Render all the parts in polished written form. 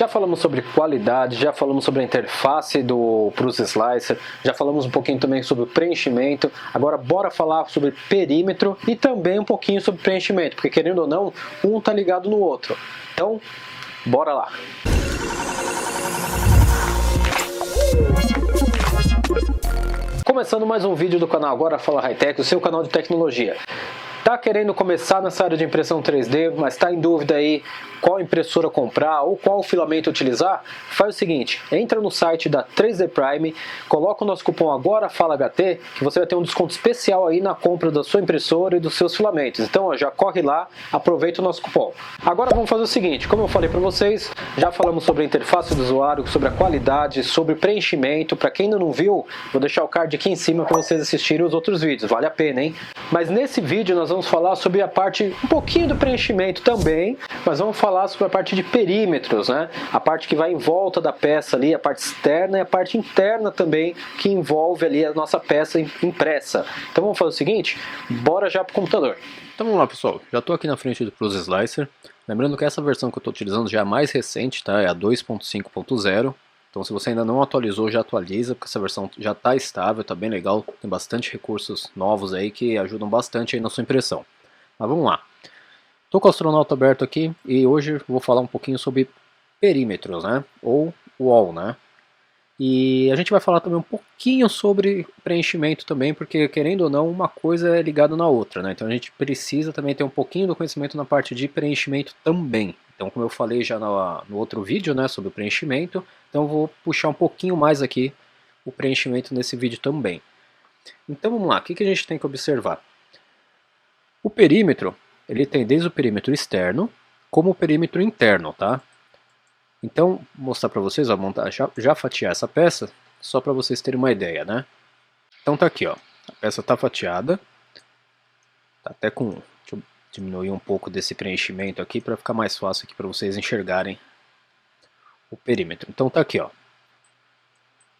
Já falamos sobre qualidade, já falamos sobre a interface do Prusa Slicer, já falamos um pouquinho também sobre o preenchimento. Agora bora falar sobre perímetro e também um pouquinho sobre preenchimento, porque querendo ou não, um tá ligado no outro. Então, bora lá! Começando mais um vídeo do canal Agora Fala Hightech, o seu canal de tecnologia. Tá querendo começar nessa área de impressão 3D, mas está em dúvida aí qual impressora comprar ou qual filamento utilizar? Faz o seguinte, entra no site da 3D Prime, coloca o nosso cupom AGORAFALAHT, que você vai ter um desconto especial aí na compra da sua impressora e dos seus filamentos. Então ó, já corre lá, aproveita o nosso cupom. Agora vamos fazer o seguinte, como eu falei para vocês, já falamos sobre a interface do usuário, sobre a qualidade, sobre preenchimento. Para quem ainda não viu, vou deixar o card aqui em cima para vocês assistirem os outros vídeos, vale a pena, hein? Mas nesse vídeo nós vamos falar sobre a parte, um pouquinho do preenchimento também, mas vamos falar sobre a parte de perímetros, né? A parte que vai em volta da peça ali, a parte externa e a parte interna também, que envolve ali a nossa peça impressa. Então vamos fazer o seguinte, bora já pro computador. Então vamos lá, pessoal, já estou aqui na frente do Prusa Slicer, lembrando que essa versão que eu estou utilizando já é a mais recente, tá? É a 2.5.0. Então se você ainda não atualizou, já atualiza, porque essa versão já está estável, está bem legal, tem bastante recursos novos aí que ajudam bastante aí na sua impressão. Mas vamos lá. Estou com o Astronauta aberto aqui e hoje eu vou falar um pouquinho sobre perímetros, né? Ou wall, né? E a gente vai falar também um pouquinho sobre preenchimento também, porque querendo ou não, uma coisa é ligada na outra, né? Então a gente precisa também ter um pouquinho do conhecimento na parte de preenchimento também. Então como eu falei já no outro vídeo, né, sobre o preenchimento, então eu vou puxar um pouquinho mais aqui o preenchimento nesse vídeo também. Então vamos lá, o que a gente tem que observar? O perímetro, ele tem desde o perímetro externo como o perímetro interno, tá? Então, vou mostrar para vocês, ó, montar, já fatiar essa peça, só para vocês terem uma ideia, né? Então tá aqui, ó, a peça tá fatiada, tá até com, deixa eu diminuir um pouco desse preenchimento aqui para ficar mais fácil aqui para vocês enxergarem o perímetro. Então tá aqui, ó.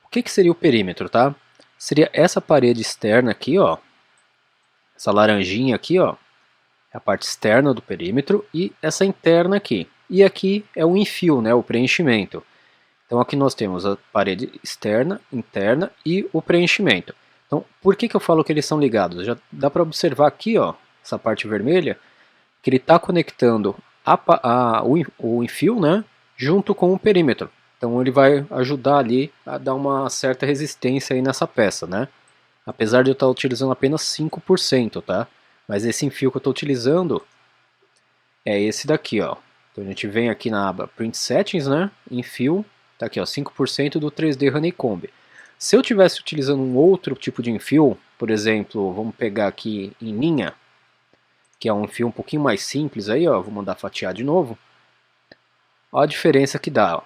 O que seria o perímetro, tá? Seria essa parede externa aqui, ó, essa laranjinha aqui, ó, é a parte externa do perímetro e essa interna aqui. E aqui é o infio, né, o preenchimento. Então aqui nós temos a parede externa, interna e o preenchimento. Então por que eu falo que eles são ligados? Já dá para observar aqui, ó, essa parte vermelha, que ele está conectando o infio, né, junto com o perímetro. Então ele vai ajudar ali a dar uma certa resistência aí nessa peça, né? Apesar de eu estar utilizando apenas 5%, tá? Mas esse infio que eu estou utilizando é esse daqui, ó. Então a gente vem aqui na aba Print Settings, né? Infio, tá aqui, ó, 5% do 3D Honeycomb. Se eu tivesse utilizando um outro tipo de infio, por exemplo, vamos pegar aqui em linha, que é um infio um pouquinho mais simples aí, ó, vou mandar fatiar de novo. Olha a diferença que dá, ó.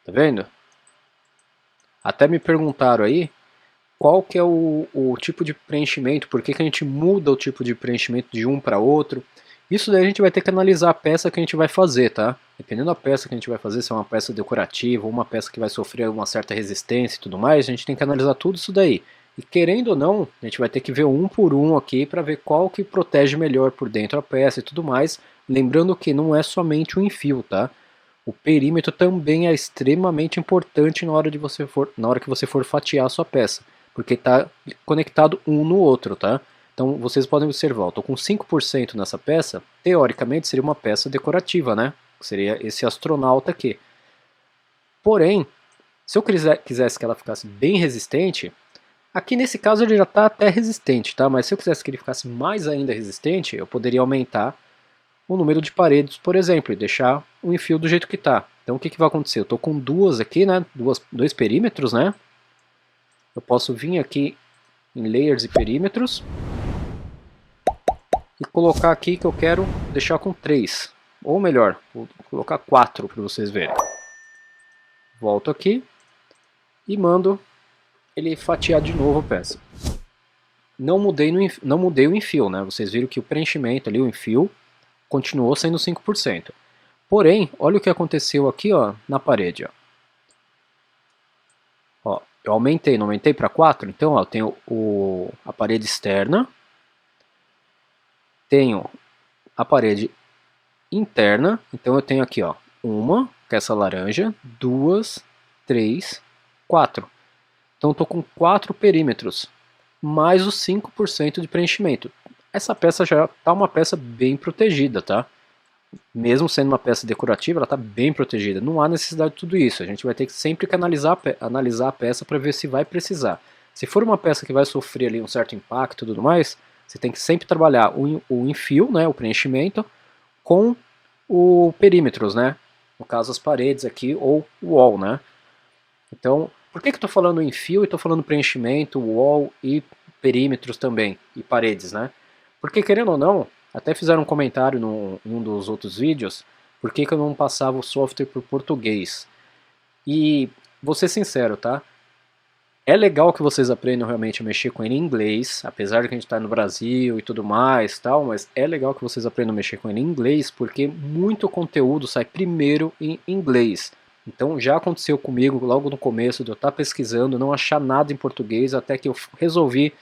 Tá vendo? Até me perguntaram aí qual que é o tipo de preenchimento, por que a gente muda o tipo de preenchimento de um para outro. Isso daí a gente vai ter que analisar a peça que a gente vai fazer, tá? Dependendo da peça que a gente vai fazer, se é uma peça decorativa ou uma peça que vai sofrer uma certa resistência e tudo mais, a gente tem que analisar tudo isso daí. E querendo ou não, a gente vai ter que ver um por um aqui para ver qual que protege melhor por dentro a peça e tudo mais. Lembrando que não é somente o infio, tá? O perímetro também é extremamente importante na hora que você for fatiar a sua peça, porque está conectado um no outro, tá? Então vocês podem observar, eu estou com 5% nessa peça, teoricamente seria uma peça decorativa, né? Seria esse astronauta aqui. Porém, se eu quisesse que ela ficasse bem resistente, aqui nesse caso ele já está até resistente, tá? Mas se eu quisesse que ele ficasse mais ainda resistente, eu poderia aumentar o número de paredes, por exemplo, e deixar o infio do jeito que está. Então o que vai acontecer? Eu estou com duas aqui, né? Dois perímetros, né? Eu posso vir aqui em Layers e Perímetros e colocar aqui que eu quero deixar com 3. Ou melhor, vou colocar 4 para vocês verem. Volto aqui e mando ele fatiar de novo a peça. Não mudei o infio, né? Vocês viram que o preenchimento ali, o infio, continuou sendo 5%. Porém, olha o que aconteceu aqui, ó, na parede, ó. Ó, eu aumentei, não aumentei para 4? Então, ó, eu tenho a parede externa, tenho a parede interna, então eu tenho aqui, ó, uma, que é essa laranja, 2, 3, 4. Então estou com 4 perímetros, mais os 5% de preenchimento. Essa peça já está uma peça bem protegida, tá? Mesmo sendo uma peça decorativa, ela está bem protegida. Não há necessidade de tudo isso. A gente vai ter que sempre analisar a peça para ver se vai precisar. Se for uma peça que vai sofrer ali um certo impacto e tudo mais, você tem que sempre trabalhar o enfio, né, o preenchimento, com o perímetros, né? No caso as paredes aqui, ou o wall, né? Então, por que eu estou falando enfio e estou falando preenchimento, wall e perímetros também, e paredes, né? Porque querendo ou não, até fizeram um comentário em um dos outros vídeos, por que eu não passava o software para o português. E vou ser sincero, tá? É legal que vocês aprendam realmente a mexer com ele em inglês, apesar de que a gente está no Brasil e tudo mais, tal, mas é legal que vocês aprendam a mexer com ele em inglês, porque muito conteúdo sai primeiro em inglês. Então já aconteceu comigo logo no começo de eu estar pesquisando, não achar nada em português, até que eu resolvi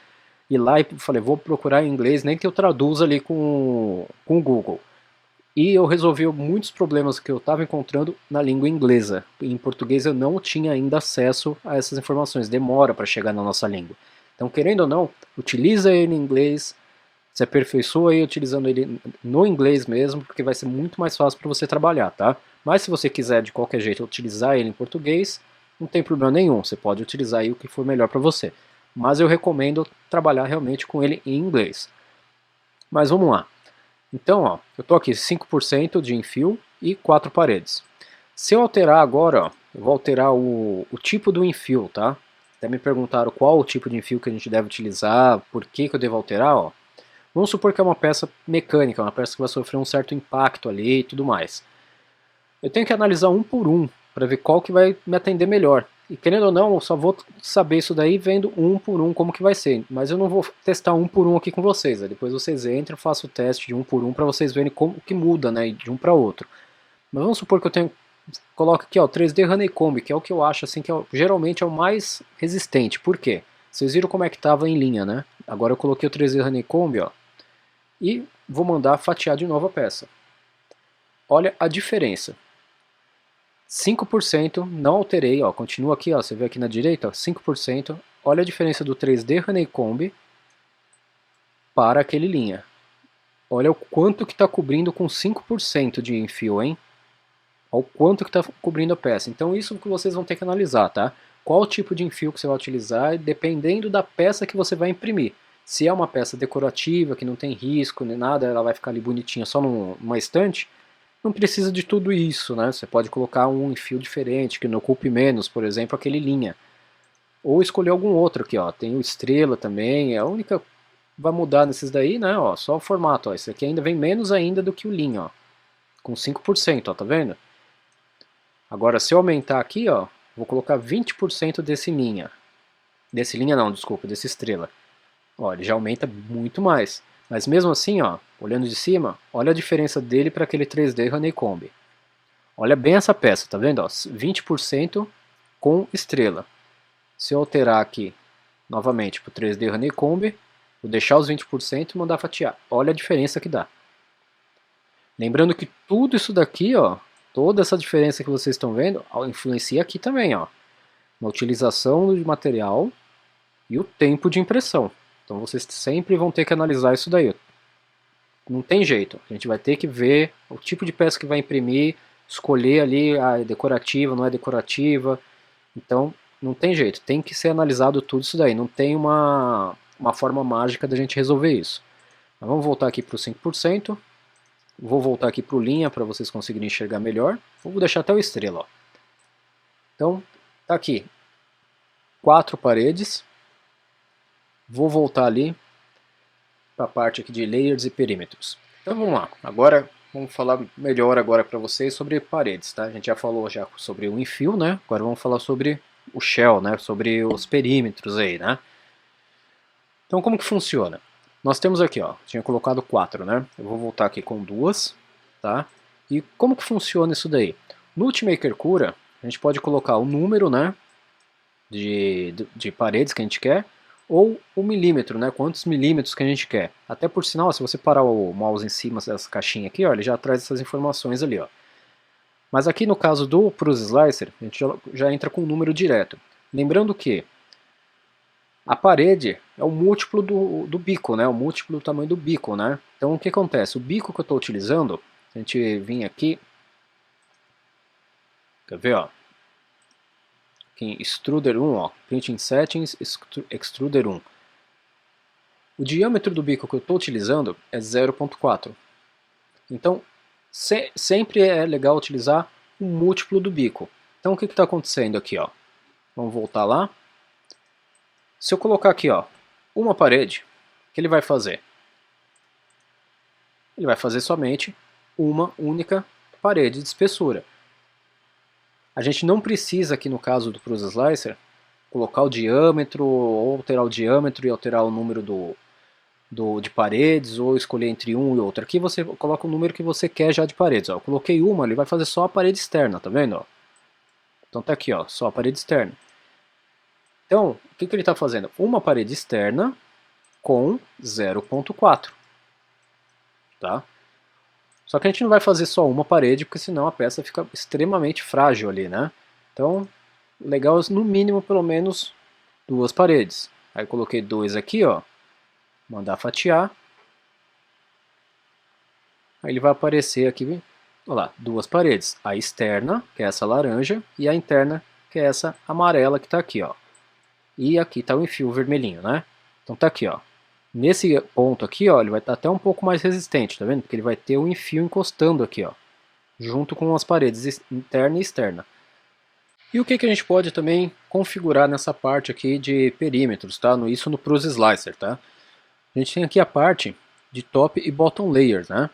ir lá e falei, vou procurar em inglês, nem que eu traduza ali com o Google. E eu resolvi muitos problemas que eu estava encontrando na língua inglesa. Em português eu não tinha ainda acesso a essas informações, demora para chegar na nossa língua. Então, querendo ou não, utiliza ele em inglês, se aperfeiçoa aí utilizando ele no inglês mesmo, porque vai ser muito mais fácil para você trabalhar, tá? Mas se você quiser de qualquer jeito utilizar ele em português, não tem problema nenhum, você pode utilizar aí o que for melhor para você. Mas eu recomendo trabalhar realmente com ele em inglês. Mas vamos lá. Então, ó, eu estou aqui 5% de enfio e 4 paredes. Se eu alterar agora, ó, eu vou alterar o tipo do enfio, tá? Até me perguntaram qual o tipo de enfio que a gente deve utilizar, por que eu devo alterar, ó. Vamos supor que é uma peça mecânica, uma peça que vai sofrer um certo impacto ali e tudo mais. Eu tenho que analisar um por um, para ver qual que vai me atender melhor. E querendo ou não, eu só vou saber isso daí vendo um por um como que vai ser. Mas eu não vou testar um por um aqui com vocês. Né? Depois vocês entram, eu faço o teste de um por um para vocês verem como que muda, né, de um para outro. Mas vamos supor que eu tenho, coloco aqui, ó, 3D Honeycomb, que é o que eu acho assim que geralmente é o mais resistente. Por quê? Vocês viram como é que estava em linha, né? Agora eu coloquei o 3D Honeycomb, ó, e vou mandar fatiar de novo a peça. Olha a diferença. 5%, não alterei, ó, continua aqui, ó, você vê aqui na direita, ó, 5%, olha a diferença do 3D Honeycomb para aquele linha. Olha o quanto que está cobrindo com 5% de enfio, hein? Olha o quanto que está cobrindo a peça. Então isso que vocês vão ter que analisar, tá? Qual o tipo de enfio que você vai utilizar, dependendo da peça que você vai imprimir. Se é uma peça decorativa, que não tem risco nem nada, ela vai ficar ali bonitinha só numa estante, não precisa de tudo isso, né? Você pode colocar um enfio diferente, que não ocupe menos, por exemplo, aquele linha. Ou escolher algum outro aqui, ó. Tem o estrela também, é a única que vai mudar nesses daí, né? Ó, só o formato, ó. Esse aqui ainda vem menos ainda do que o linha, ó. Com 5%, ó, tá vendo? Agora, se eu aumentar aqui, ó, vou colocar 20% desse linha. Desse linha não, desculpa, desse estrela. Ó, ele já aumenta muito mais. Mas mesmo assim, ó, olhando de cima, olha a diferença dele para aquele 3D Honeycomb. Olha bem essa peça, tá vendo? Ó, 20% com estrela. Se eu alterar aqui novamente para o 3D Honeycomb, vou deixar os 20% e mandar fatiar. Olha a diferença que dá. Lembrando que tudo isso daqui, ó, toda essa diferença que vocês estão vendo, influencia aqui também, ó, na utilização do material e o tempo de impressão. Então vocês sempre vão ter que analisar isso daí. Não tem jeito. A gente vai ter que ver o tipo de peça que vai imprimir, escolher ali a decorativa, não é decorativa. Então não tem jeito. Tem que ser analisado tudo isso daí. Não tem uma forma mágica da gente resolver isso. Mas vamos voltar aqui para o 5%. Vou voltar aqui para o linha para vocês conseguirem enxergar melhor. Vou deixar até o estrela. Ó. Então tá aqui. 4 paredes. Vou voltar ali para a parte aqui de layers e perímetros. Então vamos lá, agora vamos falar melhor agora para vocês sobre paredes, tá? A gente já falou já sobre o enfio, né? Agora vamos falar sobre o shell, né? Sobre os perímetros aí, né? Então como que funciona? Nós temos aqui, ó, tinha colocado 4, né? Eu vou voltar aqui com 2, tá? E como que funciona isso daí? No Ultimaker Cura, a gente pode colocar o número, né? De paredes que a gente quer, ou o milímetro, né? Quantos milímetros que a gente quer. Até por sinal, se você parar o mouse em cima dessa caixinha aqui, ó, ele já traz essas informações ali, ó. Mas aqui no caso do Prus Slicer, a gente já entra com um número direto. Lembrando que a parede é o múltiplo do bico, né? O múltiplo do tamanho do bico, né? Então o que acontece? O bico que eu estou utilizando, se a gente vir aqui, quer ver, ó? Aqui em Extruder 1, ó, Printing Settings, Extruder 1. O diâmetro do bico que eu estou utilizando é 0.4. Então, sempre é legal utilizar o múltiplo do bico. Então, o que está acontecendo aqui, ó? Vamos voltar lá. Se eu colocar aqui, ó, uma parede, o que ele vai fazer? Ele vai fazer somente uma única parede de espessura. A gente não precisa aqui no caso do Prus Slicer colocar o diâmetro, ou alterar o diâmetro e alterar o número de paredes, ou escolher entre um e outro. Aqui você coloca o número que você quer já de paredes. Ó. Eu coloquei uma, ele vai fazer só a parede externa, tá vendo? Ó? Então tá aqui, ó, só a parede externa. Então, o que ele está fazendo? Uma parede externa com 0.4. Tá? Só que a gente não vai fazer só uma parede, porque senão a peça fica extremamente frágil ali, né? Então, legal no mínimo pelo menos duas paredes. Aí coloquei dois aqui, ó. Mandar fatiar. Aí ele vai aparecer aqui, olha lá, duas paredes. A externa, que é essa laranja, e a interna, que é essa amarela que está aqui, ó. E aqui está o enfio vermelhinho, né? Então tá aqui, ó. Nesse ponto aqui, ó, ele vai estar até um pouco mais resistente, tá vendo? Porque ele vai ter o enfio encostando aqui, ó, junto com as paredes interna e externa. E o que a gente pode também configurar nessa parte aqui de perímetros, tá? Isso no Prus Slicer, tá? A gente tem aqui a parte de top e bottom layers, né?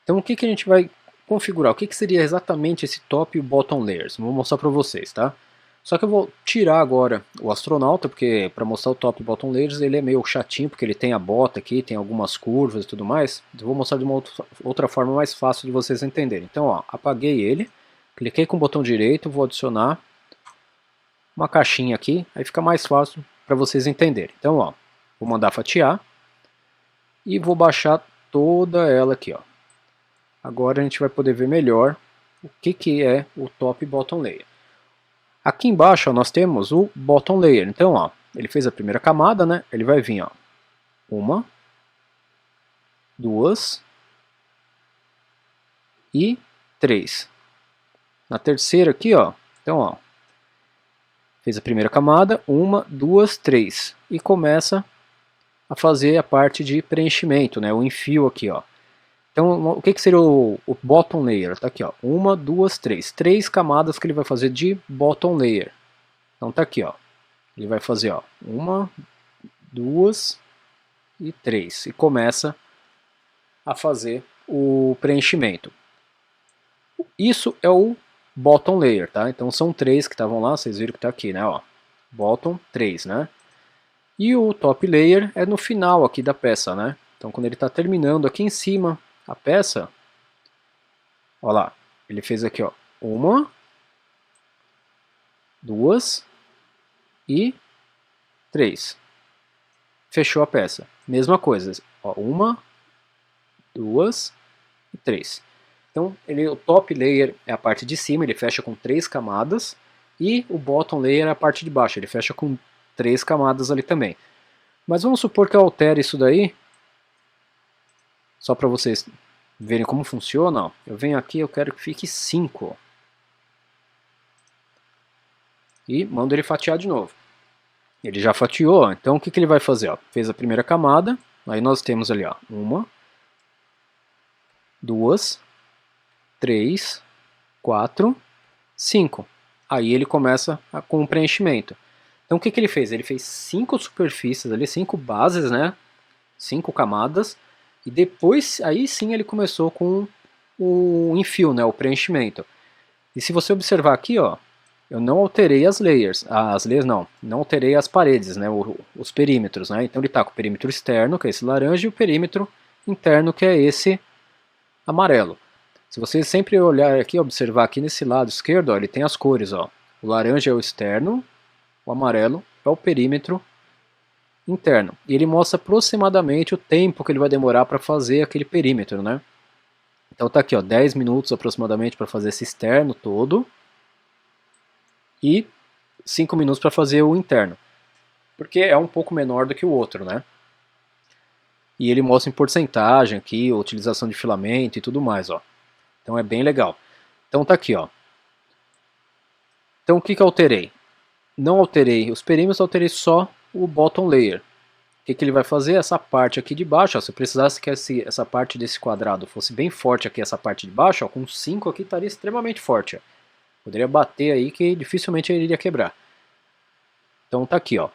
Então o que a gente vai configurar? O que seria exatamente esse top e bottom layers? Vou mostrar para vocês, tá? Só que eu vou tirar agora o astronauta, porque para mostrar o top e bottom layers ele é meio chatinho, porque ele tem a bota aqui, tem algumas curvas e tudo mais. Eu vou mostrar de uma outra forma mais fácil de vocês entenderem. Então, ó, apaguei ele, cliquei com o botão direito, vou adicionar uma caixinha aqui, aí fica mais fácil para vocês entenderem. Então, ó, vou mandar fatiar e vou baixar toda ela aqui, ó. Agora a gente vai poder ver melhor o que é o top e bottom layer. Aqui embaixo ó, nós temos o bottom layer. Então, ó, ele fez a primeira camada, né? Ele vai vir, ó, uma, duas e três. Na terceira aqui, ó, então, ó, fez a primeira camada, uma, duas, três e começa a fazer a parte de preenchimento, né? O enfio aqui, ó. Então, o que seria o bottom layer? Tá aqui, ó, uma, duas, três. Três camadas que ele vai fazer de bottom layer. Então tá aqui, ó. Ele vai fazer, ó, uma, duas e três. E começa a fazer o preenchimento. Isso é o bottom layer, tá? Então são três que estavam lá, vocês viram que tá aqui, né, ó. Bottom, três, né? E o top layer é no final aqui da peça, né? Então quando ele está terminando aqui em cima a peça, ó lá, ele fez aqui, ó, uma, duas e três. Fechou a peça. Mesma coisa, ó, uma, duas e três. Então, o top layer é a parte de cima, ele fecha com três camadas, e o bottom layer é a parte de baixo, ele fecha com três camadas ali também. Mas vamos supor que eu altere isso daí, só para vocês verem como funciona, ó. Eu venho aqui, eu quero que fique 5. E mando ele fatiar de novo. Ele já fatiou, então o que ele vai fazer? Ó? Fez a primeira camada, aí nós temos ali, ó, uma, duas, três, quatro, 5. Aí ele começa com o preenchimento. Então o que ele fez? Ele fez 5 superfícies ali, 5 bases, né? 5 camadas. E depois, aí sim ele começou com o enfio, né? O preenchimento. E se você observar aqui, ó, eu não alterei as layers. As layers não alterei as paredes, né? Os perímetros, né? Então ele está com o perímetro externo, que é esse laranja, e o perímetro interno, que é esse amarelo. Se você sempre olhar aqui, observar aqui nesse lado esquerdo, ó, ele tem as cores, ó. O laranja é o externo, o amarelo é o perímetro interno. E ele mostra aproximadamente o tempo que ele vai demorar para fazer aquele perímetro, né? Então tá aqui, ó, 10 minutos aproximadamente para fazer esse externo todo e 5 minutos para fazer o interno, porque é um pouco menor do que o outro, né? E ele mostra em porcentagem aqui, a utilização de filamento e tudo mais, ó. Então é bem legal. Então tá aqui, ó. Então o que eu alterei? Não alterei os perímetros, alterei só o bottom layer. O que ele vai fazer? Essa parte aqui de baixo, ó, se eu precisasse que essa parte desse quadrado fosse bem forte aqui, essa parte de baixo, ó, com 5 aqui estaria extremamente forte. Ó. Poderia bater aí que dificilmente ele iria quebrar. Então tá aqui, ó.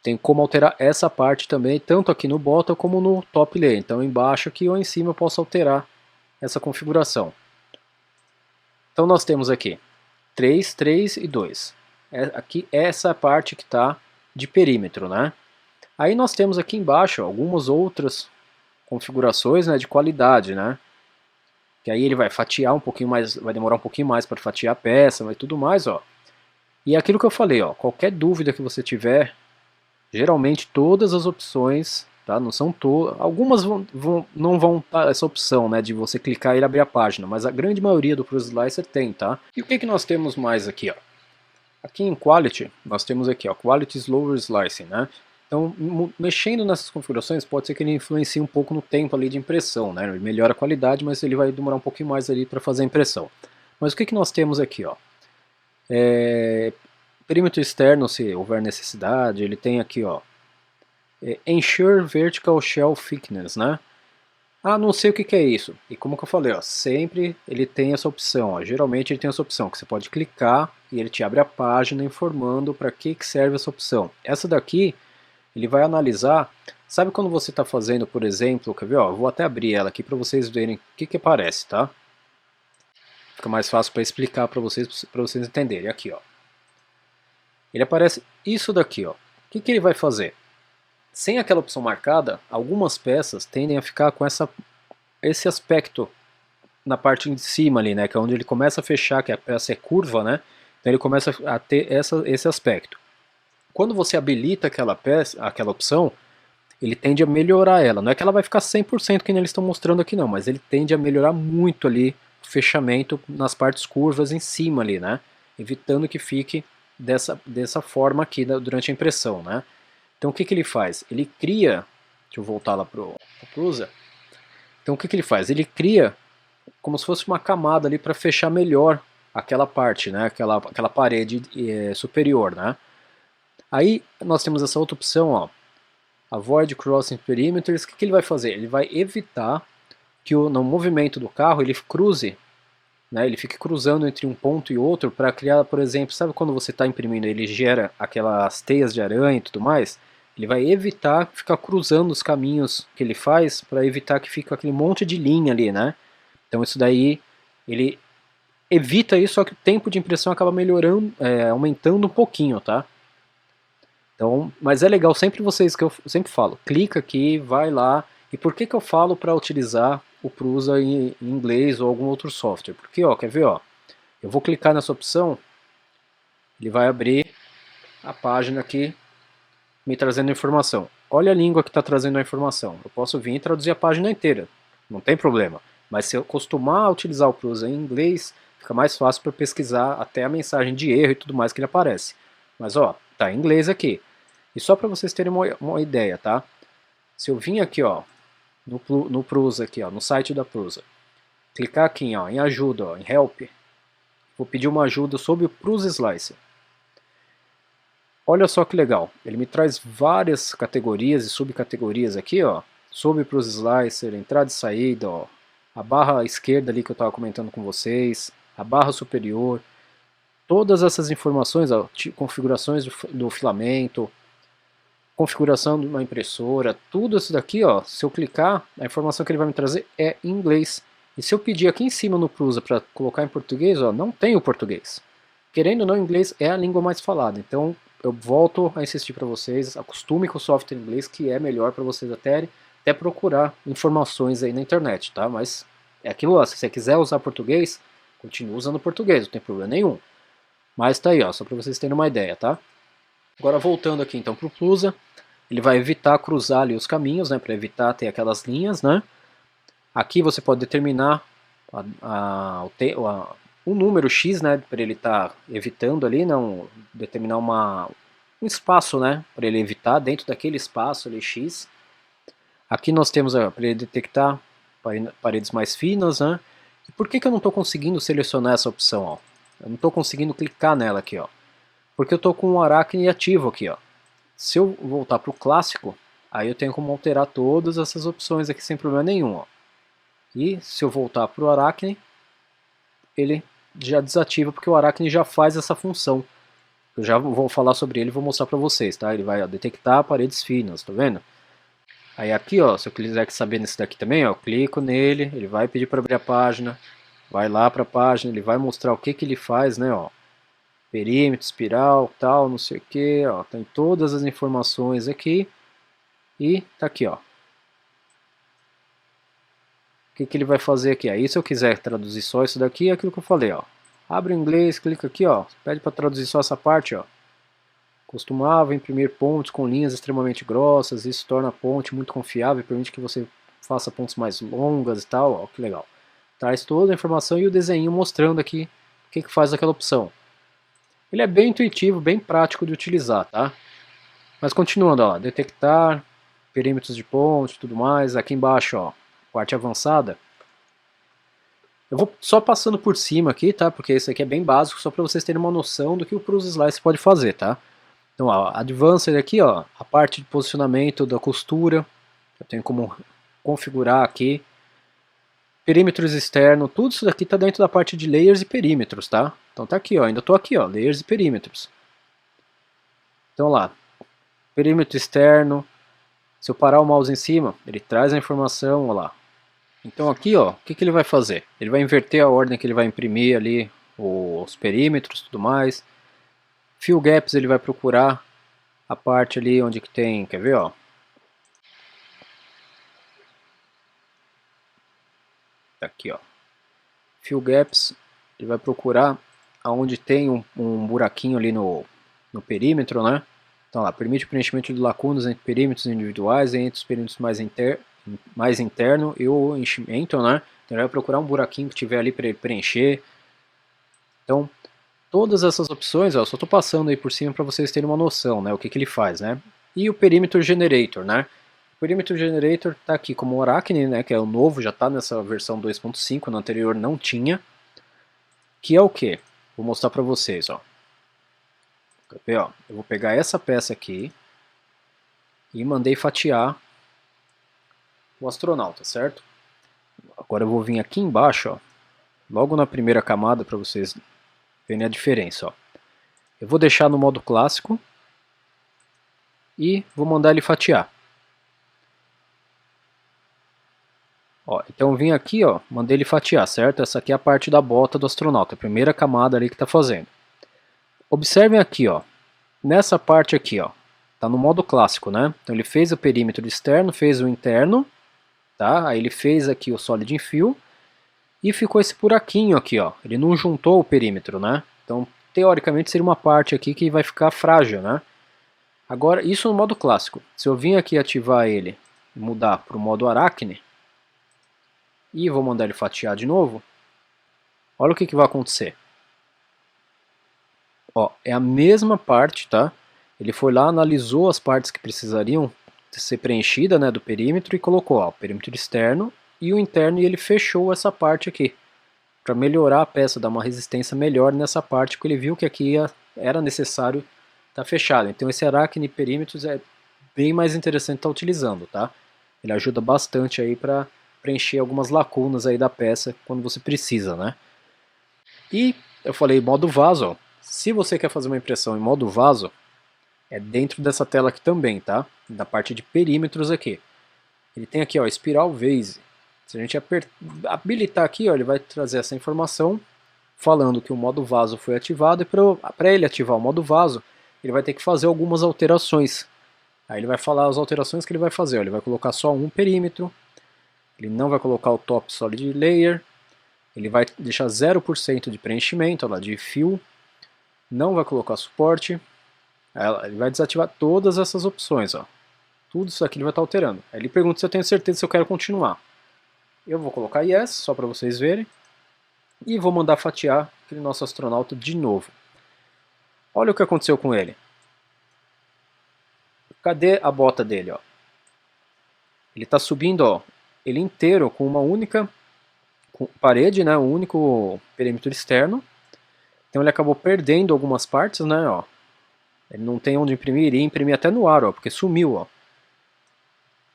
Tem como alterar essa parte também, tanto aqui no bottom como no top layer. Então embaixo aqui ou em cima eu posso alterar essa configuração. Então nós temos aqui 3, 3 e 2. Aqui essa parte que está de perímetro, né? Aí nós temos aqui embaixo algumas outras configurações, né, de qualidade, né? Que aí ele vai fatiar um pouquinho mais, vai demorar um pouquinho mais para fatiar a peça, vai tudo mais, ó. E é aquilo que eu falei, ó, qualquer dúvida que você tiver, geralmente todas as opções, tá? Não são todas, algumas não vão dar essa opção, né, de você clicar e abrir a página, mas a grande maioria do Prusa Slicer tem, tá? E o que nós temos mais aqui, ó? Aqui em Quality, nós temos aqui, ó, Quality Slower Slicing, né? Então, mexendo nessas configurações, pode ser que ele influencie um pouco no tempo ali de impressão, né? Ele melhora a qualidade, mas ele vai demorar um pouquinho mais ali para fazer a impressão. Mas o que nós temos aqui, ó? Perímetro externo, se houver necessidade, ele tem aqui, ó, Ensure Vertical Shell Thickness, né? Ah, não sei o que é isso. E como que eu falei, ó, sempre ele tem essa opção, ó, geralmente ele tem essa opção, que você pode clicar e ele te abre a página informando para que serve essa opção. Essa daqui, ele vai analisar, sabe quando você está fazendo, por exemplo, quer ver, ó, vou até abrir ela aqui para vocês verem o que aparece, tá? Fica mais fácil para explicar para vocês entenderem. Aqui, ó. Ele aparece isso daqui, ó. O que ele vai fazer? Sem aquela opção marcada, algumas peças tendem a ficar com esse aspecto na parte de cima ali, né, que é onde ele começa a fechar, que a peça é curva, né? Então ele começa a ter esse aspecto. Quando você habilita aquela opção, ele tende a melhorar ela. Não é que ela vai ficar 100% que nem eles estão mostrando aqui não, mas ele tende a melhorar muito ali o fechamento nas partes curvas em cima ali, né? Evitando que fique dessa forma aqui durante a impressão, né? Então o que ele faz? Ele cria, deixa eu voltar lá para o Prusa. Então o que ele faz? Ele cria como se fosse uma camada ali para fechar melhor aquela parte, né? Aquela parede superior, né? Aí nós temos essa outra opção, ó, Avoid Crossing Perimeters. O que ele vai fazer? Ele vai evitar que no movimento do carro ele cruze, né, ele fique cruzando entre um ponto e outro para criar, por exemplo, sabe quando você está imprimindo, ele gera aquelas teias de aranha e tudo mais? Ele vai evitar ficar cruzando os caminhos que ele faz para evitar que fique aquele monte de linha ali, né? Então isso daí, ele evita isso, só que o tempo de impressão acaba melhorando, aumentando um pouquinho, tá? Então, mas é legal sempre vocês, que eu sempre falo, clica aqui, vai lá. E por que eu falo para utilizar o Prusa em inglês ou algum outro software? Porque, ó, quer ver, ó, eu vou clicar nessa opção, ele vai abrir a página aqui, me trazendo informação. Olha a língua que está trazendo a informação. Eu posso vir e traduzir a página inteira, não tem problema. Mas se eu costumar a utilizar o Prusa em inglês, fica mais fácil para pesquisar até a mensagem de erro e tudo mais que ele aparece. Mas, ó, tá em inglês aqui. E só para vocês terem uma ideia, tá? Se eu vim aqui, ó, no Prusa aqui, ó, no site da Prusa, clicar aqui, ó, em ajuda, ó, em help, vou pedir uma ajuda sobre o Prusa Slicer. Olha só que legal, ele me traz várias categorias e subcategorias aqui, ó, sobre o Prusa Slicer, entrada e saída, ó, a barra esquerda ali que eu estava comentando com vocês, a barra superior, todas essas informações, ó, configurações do filamento, configuração de uma impressora, tudo isso daqui, ó, se eu clicar, a informação que ele vai me trazer é em inglês. E se eu pedir aqui em cima no Prusa para colocar em português, ó, não tem o português. Querendo ou não, inglês é a língua mais falada. Então eu volto a insistir para vocês, acostume com o software em inglês, que é melhor para vocês até procurar informações aí na internet, tá? Mas é aquilo lá, se você quiser usar português, continue usando português, não tem problema nenhum. Mas tá aí, ó, só para vocês terem uma ideia, tá? Agora voltando aqui então para o Prusa, ele vai evitar cruzar ali os caminhos, né, para evitar ter aquelas linhas, né? Aqui você pode determinar um número X, né, para ele estar evitando ali, não determinar um espaço, né, para ele evitar dentro daquele espaço ali X. Aqui nós temos para ele detectar paredes mais finas, né? E por que eu não estou conseguindo selecionar essa opção? Ó? Eu não estou conseguindo clicar nela aqui, ó, porque eu estou com o Arachne ativo aqui, ó. Se eu voltar para o clássico, aí eu tenho como alterar todas essas opções aqui sem problema nenhum, ó. E se eu voltar para o Arachne, ele já desativa porque o Arachne já faz essa função. Eu já vou falar sobre ele e vou mostrar para vocês, tá? Ele vai detectar paredes finas, tá vendo? Aí aqui, ó, se eu quiser saber nesse daqui também, ó, eu clico nele, ele vai pedir para abrir a página, vai lá para a página, ele vai mostrar o que ele faz, né, ó. Perímetro, espiral, tal, não sei o que, ó, tem todas as informações aqui e tá aqui, ó. O que ele vai fazer aqui? Aí se eu quiser traduzir só isso daqui, é aquilo que eu falei, ó. Abre em inglês, clica aqui, ó, pede para traduzir só essa parte, ó. Costumava imprimir pontes com linhas extremamente grossas, isso torna a ponte muito confiável e permite que você faça pontes mais longas e tal, ó, que legal. Traz toda a informação e o desenho mostrando aqui o que faz aquela opção. Ele é bem intuitivo, bem prático de utilizar, tá? Mas continuando, ó, detectar perímetros de ponte e tudo mais, aqui embaixo, ó, parte avançada. Eu vou só passando por cima aqui, tá? Porque isso aqui é bem básico, só para vocês terem uma noção do que o Cruise Slice pode fazer, tá? Então, ó, Advanced aqui, ó, a parte de posicionamento da costura, eu tenho como configurar aqui. Perímetros externos, tudo isso daqui está dentro da parte de layers e perímetros, tá? Então tá aqui, ó, ainda estou aqui, ó, layers e perímetros. Então lá, perímetro externo, se eu parar o mouse em cima, ele traz a informação, ó lá. Então aqui, ó, o que ele vai fazer? Ele vai inverter a ordem que ele vai imprimir ali, os perímetros e tudo mais. Fill gaps ele vai procurar a parte ali onde que tem, quer ver, ó? Aqui, ó. Fill gaps, ele vai procurar aonde tem um buraquinho ali no perímetro, né? Então lá, permite o preenchimento de lacunas entre perímetros individuais e entre os perímetros mais interno e o enchimento, né? Então ele vai procurar um buraquinho que tiver ali para ele preencher. Então, todas essas opções, ó, só estou passando aí por cima para vocês terem uma noção, né? O que ele faz, né? E o Perimeter Generator, né? O Perimeter Generator está aqui como o Arachne, né? Que é o novo, já está nessa versão 2.5, na anterior não tinha. Que é o que? Vou mostrar para vocês, ó. Quer ver, ó? Eu vou pegar essa peça aqui e mandei fatiar o astronauta, certo? Agora eu vou vir aqui embaixo, ó, logo na primeira camada para vocês verem a diferença, ó. Eu vou deixar no modo clássico e vou mandar ele fatiar. Ó, então eu vim aqui, ó, mandei ele fatiar, certo? Essa aqui é a parte da bota do astronauta, a primeira camada ali que está fazendo. Observem aqui, ó, nessa parte aqui, ó, tá no modo clássico, né? Então ele fez o perímetro externo, fez o interno, tá? Aí ele fez aqui o Solid Infill e ficou esse buraquinho aqui, ó. Ele não juntou o perímetro, né? Então, teoricamente seria uma parte aqui que vai ficar frágil, né? Agora, isso no modo clássico. Se eu vim aqui ativar ele e mudar para o modo Arachne, e vou mandar ele fatiar de novo, olha o que vai acontecer. Ó, é a mesma parte, tá? Ele foi lá, analisou as partes que precisariam ser preenchidas, né, do perímetro e colocou, ó, o perímetro externo e o interno, e ele fechou essa parte aqui para melhorar a peça, dar uma resistência melhor nessa parte, porque ele viu que aqui era necessário estar fechado. Então esse Arachne Perímetros é bem mais interessante estar utilizando, tá? Ele ajuda bastante aí para preencher algumas lacunas aí da peça quando você precisa, né? E eu falei modo vaso, ó. Se você quer fazer uma impressão em modo vaso, é dentro dessa tela aqui também, tá? Da parte de perímetros aqui. Ele tem aqui, ó, Spiral Vase. Se a gente habilitar aqui, ó, ele vai trazer essa informação falando que o modo vaso foi ativado, e para ele ativar o modo vaso, ele vai ter que fazer algumas alterações. Aí ele vai falar as alterações que ele vai fazer, ó. Ele vai colocar só um perímetro, ele não vai colocar o Top Solid Layer, ele vai deixar 0% de preenchimento, ó lá, de fill, não vai colocar suporte, ele vai desativar todas essas opções, ó. Tudo isso aqui ele vai estar alterando. Aí ele pergunta se eu tenho certeza se eu quero continuar. Eu vou colocar yes, só para vocês verem. E vou mandar fatiar aquele nosso astronauta de novo. Olha o que aconteceu com ele. Cadê a bota dele? Ó? Ele está subindo, ó, ele inteiro com uma única parede, né, um único perímetro externo. Então ele acabou perdendo algumas partes, né, ó. Ele não tem onde imprimir, iria imprimir até no ar, ó, porque sumiu, ó.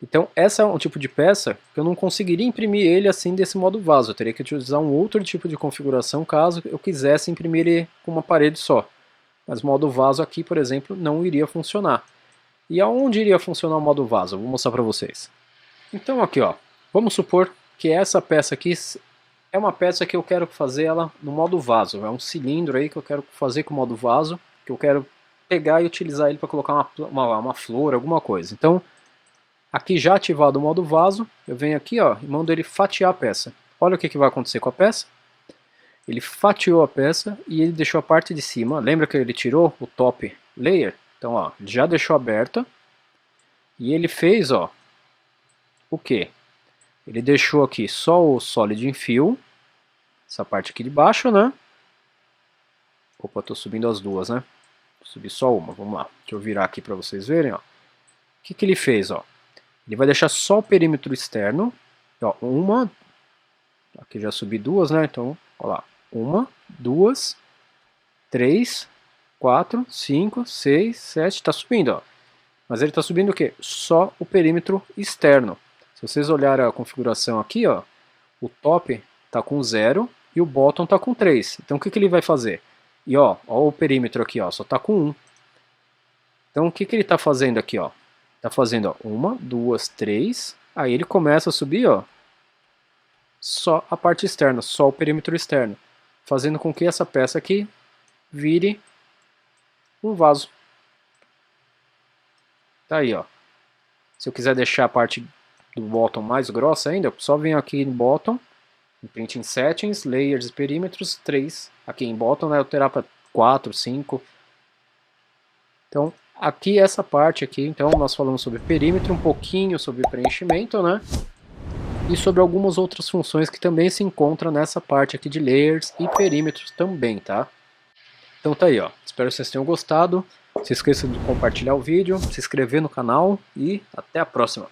Então essa é um tipo de peça que eu não conseguiria imprimir ele assim desse modo vaso. Eu teria que utilizar um outro tipo de configuração caso eu quisesse imprimir ele com uma parede só. Mas o modo vaso aqui, por exemplo, não iria funcionar. E aonde iria funcionar o modo vaso? Eu vou mostrar para vocês. Então aqui, ó, vamos supor que essa peça aqui é uma peça que eu quero fazer ela no modo vaso. É um cilindro aí que eu quero fazer com o modo vaso, que eu quero pegar e utilizar ele para colocar uma flor, alguma coisa. Então, aqui já ativado o modo vaso, eu venho aqui, ó, e mando ele fatiar a peça. Olha o que vai acontecer com a peça. Ele fatiou a peça e ele deixou a parte de cima. Lembra que ele tirou o top layer? Então, ó, já deixou aberta. E ele fez, ó, o que? Ele deixou aqui só o Solid Infill, essa parte aqui de baixo, né? Opa, tô subindo as duas, né? Vou subir só uma, vamos lá. Deixa eu virar aqui para vocês verem, ó. O que ele fez, ó? Ele vai deixar só o perímetro externo. Ó, uma, aqui já subi duas, né? Então, ó lá. 1, 2, 3, 4, 5, 6, 7, tá subindo, ó. Mas ele tá subindo o quê? Só o perímetro externo. Se vocês olharem a configuração aqui, ó, o top tá com 0 e o bottom tá com 3. Então o que ele vai fazer? E ó o perímetro aqui, ó, só tá com 1. Então o que ele tá fazendo aqui, ó? Tá fazendo, ó, 1, 2, 3. Aí ele começa a subir, ó, só a parte externa, só o perímetro externo, fazendo com que essa peça aqui vire um vaso. Tá aí, ó. Se eu quiser deixar a parte do bottom mais grossa ainda, eu só venho aqui em bottom, em Printing Settings, Layers e Perímetros, 3. Aqui em bottom, né, alterar para 4, 5. Então, aqui essa parte aqui, então nós falamos sobre perímetro, um pouquinho sobre preenchimento, né? E sobre algumas outras funções que também se encontram nessa parte aqui de Layers e Perímetros também, tá? Então tá aí, ó. Espero que vocês tenham gostado. Se esqueça de compartilhar o vídeo, se inscrever no canal e até a próxima.